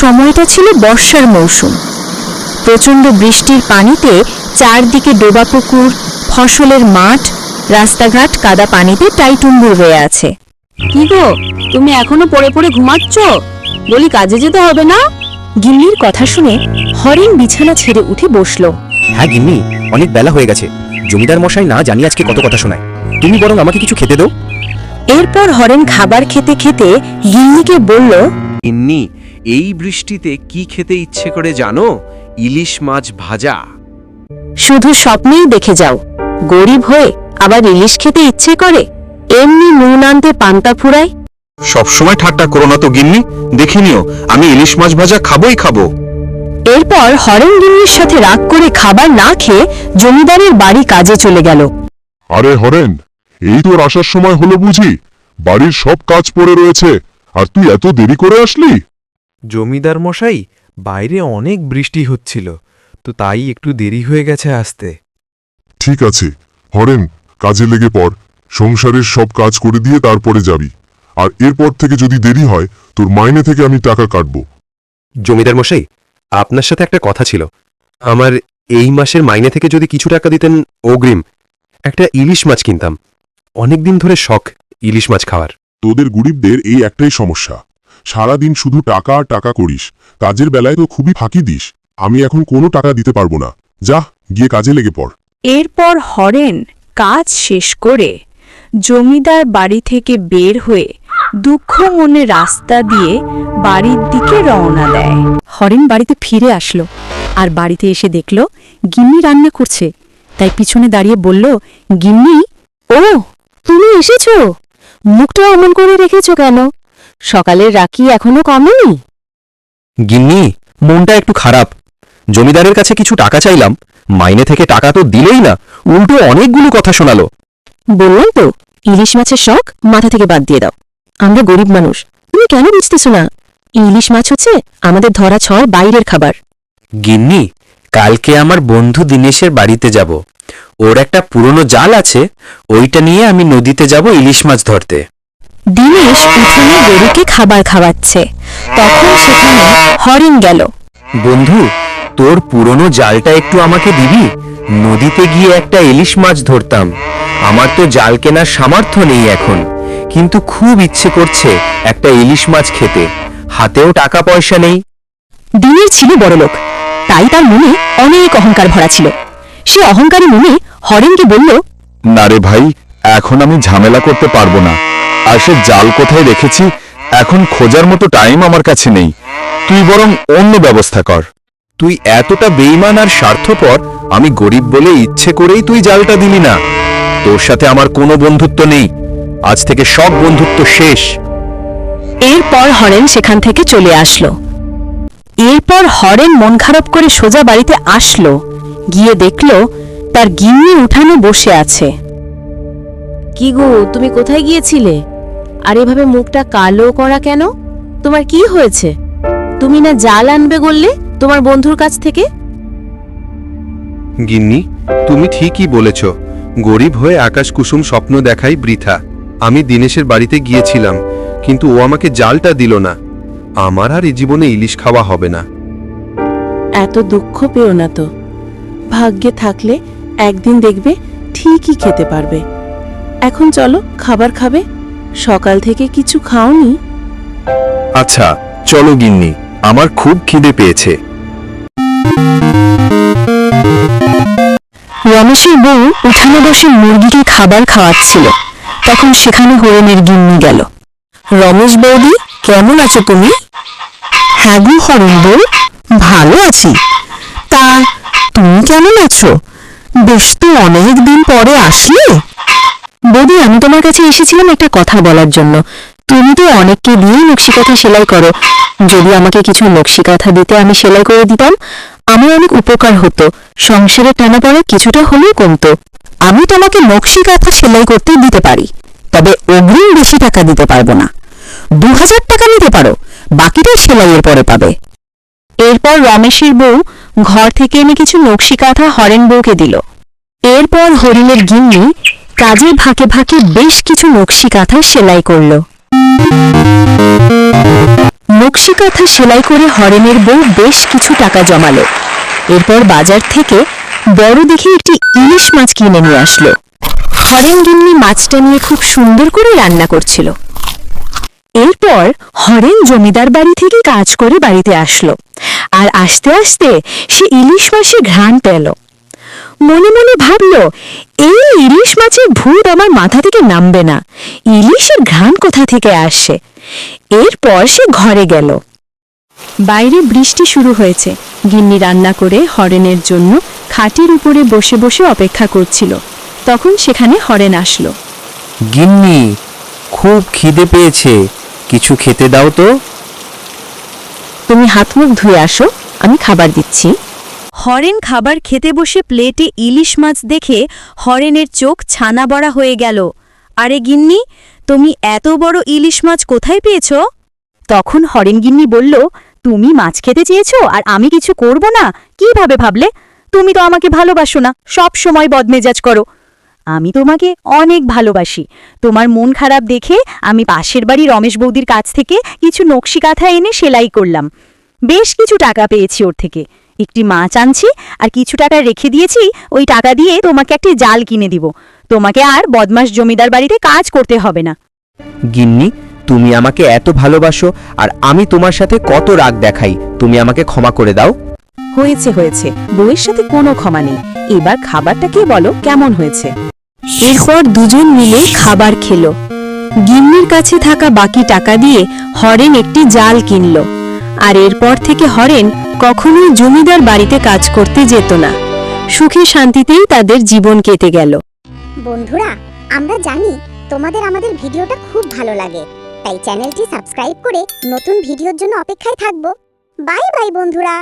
সময়টা ছিল বর্ষার মৌসুম। প্রচণ্ড বৃষ্টির পানিতে চারদিকে ডোবা পুকুর, ফসলের মাঠ, রাস্তাঘাট কাদা পানিতে টাইটুম্বুর হয়ে আছে। কি গো, তুমি এখনো পড়ে পড়ে ঘুমাচ্ছ? বলি কাজে যেতে হবে না? গিন্নির কথা শুনে হরেন বিছানা ছেড়ে উঠে বসল। হ্যাঁ গিন্নি, অনেক বেলা হয়ে গেছে। জমিদার মশাই না জানি আজকে কত কথা শোনায়। তুমি বরং আমাকে কিছু খেতে দাও। এরপর হরেন খাবার খেতে খেতে গিন্নিকে বলল, গিন্নি, এই বৃষ্টিতে কি খেতে ইচ্ছে করে জানো? ইলিশ মাছ ভাজা। শুধু স্বপ্নেই দেখে যাও, গরিব হয়ে আবার ইলিশ খেতে ইচ্ছে করে? এমনি নুন আনতে পান্তা ফুরায়। সবসময় ঠাট্টা করো না তো গিন্নি, দেখে নিও আমি ইলিশ মাছ ভাজা খাবোই খাবো। এরপর হরেন গিন্নির সাথে রাগ করে খাবার না খেয়ে জমিদারের বাড়ি কাজে চলে গেল। আরে হরেন, এই তোর আসার সময় হলো বুঝি? বাড়ির সব কাজ পড়ে রয়েছে আর তুই এত দেরি করে আসলি? জমিদার মশাই, বাইরে অনেক বৃষ্টি হচ্ছিল, তো তাই একটু দেরি হয়ে গেছে আসতে। ঠিক আছে হরেন, কাজে লেগে পড়। সংসারের সব কাজ করে দিয়ে তারপরে যাবি। আর এরপর থেকে যদি দেরি হয় তোর মাইনে থেকে আমি টাকা কাটবো। জমিদার মশাই, আপনার সাথে একটা কথা ছিল। আমার এই মাসের মাইনে থেকে যদি কিছু টাকা দিতেন অগ্রিম, একটা ইলিশ মাছ কিনতাম। অনেকদিন ধরে শখ ইলিশ মাছ খাওয়ার। তোদের গরিবদের এই একটাই সমস্যা, সারাদিন শুধু টাকা আর টাকা করিস, কাজের বেলায় তো খুবই ফাঁকি দিস। আমি এখন কোনো টাকা দিতে পারবো না, যা গিয়ে কাজে লেগে পড়। এরপর হরেন কাজ শেষ করে জমিদার বাড়ি থেকে বের হয়ে দুঃখ মনে রাস্তা দিয়ে বাড়ির দিকে রওনা দেয়। হরেন বাড়িতে ফিরে আসলো আর বাড়িতে এসে দেখল গিন্নি রান্না করছে। তাই পিছনে দাঁড়িয়ে বলল, গিন্নি, ও, তুমি এসেছো? মুখটা অমন করে রেখেছো কেন? সকালের রাখি এখনো কমেনি? গিন্নি, মনটা একটু খারাপ। জমিদারের কাছে কিছু টাকা চাইলাম, মাইনে থেকে টাকা তো দিলেই না, উল্টো অনেকগুলো কথা শোনালো। বললাম তো, ইলিশ মাছের শখ মাথা থেকে বাদ দিয়ে দাও। আমরা গরিব মানুষ, তুমি কেন বুঝতেছো না? ইলিশ মাছ হচ্ছে আমাদের ধরা ছয় বাইরের খাবার। গিন্নি, কালকে আমার বন্ধু দিনেশের বাড়িতে যাব। ওর একটা পুরনো জাল আছে, ওইটা নিয়ে আমি নদীতে যাব ইলিশ মাছ ধরতে। দিনেশ উঠানে গরুকে খাবার খাওয়াচ্ছে, তখন সেখানে হরেন গেল। বন্ধু, তোর পুরনো জালটা একটু আমাকে দিবি? নদীতে গিয়ে একটা ইলিশ মাছ ধরতাম। আমার তো জাল কেনার সামর্থ্য নেই এখন, কিন্তু খুব ইচ্ছে করছে একটা ইলিশ মাছ খেতে। হাতেও টাকা পয়সা নেই। দিনের ছিল বড়লোক, তাই তার মনে অনেক অহংকার ভরা ছিল। সে অহংকারী মনে হরেনকে বলল, না রে ভাই, এখন আমি ঝামেলা করতে পারবো না। আর সে জাল কোথায় রেখেছি এখন খোঁজার মতো টাইম আমার কাছে নেই। তুই বরং অন্য ব্যবস্থা কর। তুই এতটা বেঈমান আর স্বার্থপর, আমি গরিব বলে ইচ্ছে করেই তুই জালটা দিলি না। তোর সাথে আমার কোনো বন্ধুত্ব নেই, আজ থেকে সব বন্ধুত্ব শেষ। এরপর হরেন সেখান থেকে চলে আসলো। এরপর হরেন মন খারাপ করে সোজা বাড়িতে আসলো। গিয়ে দেখল তার গিন্নি উঠানে বসে আছে। কি গো, তুমি কোথায় গিয়েছিলে? আর এভাবে মুখটা কালো করা কেন? তোমার কি হয়েছে? তুমি না জাল আনবে বললে তোমার বন্ধুর কাছ থেকে? গিন্নি, তুমি ঠিকই বলেছ, গরিব হয়ে আকাশ কুসুম স্বপ্ন দেখাই বৃথা। আমি দিনেশের বাড়িতে গিয়েছিলাম, কিন্তু ও আমাকে জালটা দিল না। আমার আর এ জীবনে ইলিশ খাওয়া হবে না। এত দুঃখ পেও না তো, ভাগ্যে থাকলে একদিন দেখবে ঠিকই খেতে পারবে। এখন চলো খাবার খাবে, সকাল থেকে কিছু খাওনি। আচ্ছা চলো গিন্নি, আমার খুব খিদে পেয়েছে। রমেশের বউ উঠানে বসে মুরগিকে খাবার খাওয়াচ্ছিল, তখন সেখানে হরেনের গিন্নি গেল। রমেশ বৌদি, কেমন আছো তুমি? হ্যাঁ গো হরেন বউ, ভালো আছি। তা তুমি কেমন আছো? বেশ তো অনেক দিন পরে আসলে। বৌদি, আমি তোমার কাছে এসেছিলাম একটা কথা বলার জন্য। তুমি তো অনেককে দিয়েই নকশিকাঁথা সেলাই করো, যদি আমাকে কিছু নকশিকাঁথা দিতে আমি সেলাই করে দিতাম, আমার অনেক উপকার হতো, সংসারে টানাপড়া কিছুটা হলেও কমতো। আমি তোমাকে নকশিকাঁথা সেলাই করতে দিতে পারি, তবে অগ্রিম বেশি টাকা দিতে পারবো না। 2000 টাকা নিতে পারো, বাকিটা সেলাইয়ের পরে পাবে। এরপর রমেশের বউ ঘর থেকে এনে কিছু নকশিকাঁথা হরেন বউকে দিল। এরপর হরিণের গিন্নি কাজের ফাঁকে ফাঁকে বেশ কিছু নকশিকাঁথা সেলাই করল। নকশি কাঁথা সেলাই করে হরেনের বউ বেশ কিছু টাকা জমালো। এরপর বাজার থেকে বড় দেখে একটি ইলিশ মাছ কিনে নিয়ে আসলো। হরেন গিন্নি মাছটা নিয়ে খুব সুন্দর করে রান্না করছিল। এরপর হরেন জমিদার বাড়ি থেকে কাজ করে বাড়িতে আসলো, আর আস্তে আস্তে সে ইলিশ মাছের ঘ্রাণ পেল। মনে মনে ভাবল, এই ইলিশ মাছের ভূত আমার মাথা থেকে নামবে না, ইলিশের ঘ্রাণ কোথা থেকে আসে। এরপর সে ঘরে গেল। বাইরে বৃষ্টি শুরু হয়েছে। গিন্নি রান্না করে হরেনের জন্য খাটের উপরে বসে বসে অপেক্ষা করছিল। তখন সেখানে হরেন আসলো। গিন্নি, খুব খিদে পেয়েছে, কিছু খেতে দাও তো। তুমি হাত মুখ ধুয়ে আসো, আমি খাবার দিচ্ছি। হরেন খাবার খেতে বসে প্লেটে ইলিশ মাছ দেখে হরেনের চোখ ছানা বড়া হয়ে গেল। আরে গিন্নি, তুমি এত বড় ইলিশ মাছ কোথায় পেয়েছ? তখন হরেন গিন্নি বলল, তুমি মাছ খেতে চেয়েছো আর আমি কিছু করব না? কিভাবে ভাবলে? তুমি তো আমাকে ভালোবাসো না, সব সময় বদমেজাজ করো। আমি তোমাকে অনেক ভালোবাসি। তোমার মন খারাপ দেখে আমি পাশের বাড়ি রমেশ বৌদির কাছ থেকে কিছু নকশি কাঁথা এনে সেলাই করলাম। বেশ কিছু টাকা পেয়েছি ওর থেকে। একটি মাছ আনছি আর কিছু টাকা রেখে দিয়েছি, ওই টাকা দিয়ে তোমাকে একটি জাল কিনে দিব। তোমাকে আর বদমাস জমিদার বাড়িতে কাজ করতে হবে না। গিন্নি, তুমি আমাকে এত ভালোবাসো আর আমি তোমার সাথে কত রাগ দেখাই, তুমি আমাকে ক্ষমা করে দাও। হয়েছে হয়েছে, বউয়ের সাথে কোনো ক্ষমা নেই। এবার খাবারটা কে বলো কেমন হয়েছে। এরপর দুজন মিলে খাবার খেলো। গিন্নির কাছে থাকা বাকি টাকা দিয়ে হরেন একটি জাল কিনল। আর এরপর থেকে হরেন কখনোই জমিদার বাড়িতে কাজ করতে যেত না। সুখে শান্তিতেই তাদের জীবন কেটে গেল। বন্ধুরা, আমরা জানি তোমাদের আমাদের ভিডিওটা খুব ভালো লাগে, তাই চ্যানেলটি সাবস্ক্রাইব করে নতুন ভিডিওর জন্য অপেক্ষায় থাকবো। বাই বাই বন্ধুরা।